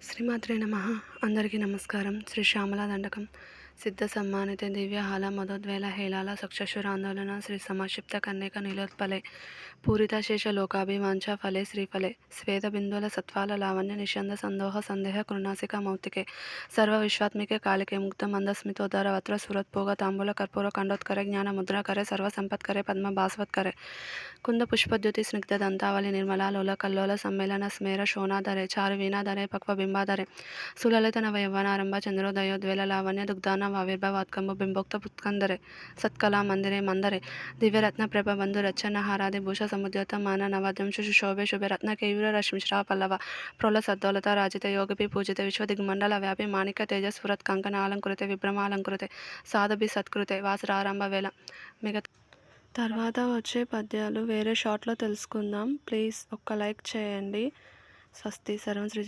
శ్రీమాత్రే నమః. అందరికీ నమస్కారం. శ్రీ శ్యామలా దండకం సిద్ధ సమ్మానితే దివ్య హాల మదోద్వేల హేళాల సక్షశురాందోళన శ్రీ సమాక్షిప్త కన్యక నీలోత్పలే పూరితాశేష లోకాభివాంఛ ఫలే శ్రీఫలే శ్వేత బిందుల సత్వాల లావణ్య నిషంద సందోహ సందేహ కృణాసిక మౌక్తికే సర్వ విశ్వాత్మికే కాళికే ముక్త మందస్మితోదర వత్ర సురత్పోగ తాంబూల కర్పూర కండోత్కరే జ్ఞాన ముద్రాకరే సర్వ సంపత్కరే పద్మ భాస్వత్కరే కుంద పుష్పద్యుతి స్నిగ్ధ దంతావళి నిర్మలా లోల కల్లోల సమ్మేళన స్మేర శోణాధరే చారు వీణాధరే పక్వ బింబాధరే సులలిత నవ యవ్వనారంభ చంద్రోదయోద్వేల లావణ్య దుగ్ధాన ఆవిర్భవాత్కంబు బింబోక్త పుత్కందరే సత్కళా మందిరే మందరే దివ్యరత్న ప్రభ బంధు రచన హారాది భూష సముద్యోత మాన నవద్యంశు శోభే శుభే రత్న కేయూర రశ్మిశ్రా పల్లవ ప్రోల సద్దోలత రాజిత యోగిపి పూజిత విశ్వదిగ్మండల వ్యాపి మాణిక తేజస్ఫురత్ కంకణ అలంకృతే విభ్రమాలంకృతే సాధభి సత్కృతే వాసరారంభ వేళ మిగతా తర్వాత వచ్చే పద్యాలు వేరే షార్ట్లో తెలుసుకుందాం. ప్లీజ్ ఒక్క లైక్ చేయండి. స్వస్తి. సర్వం శ్రీ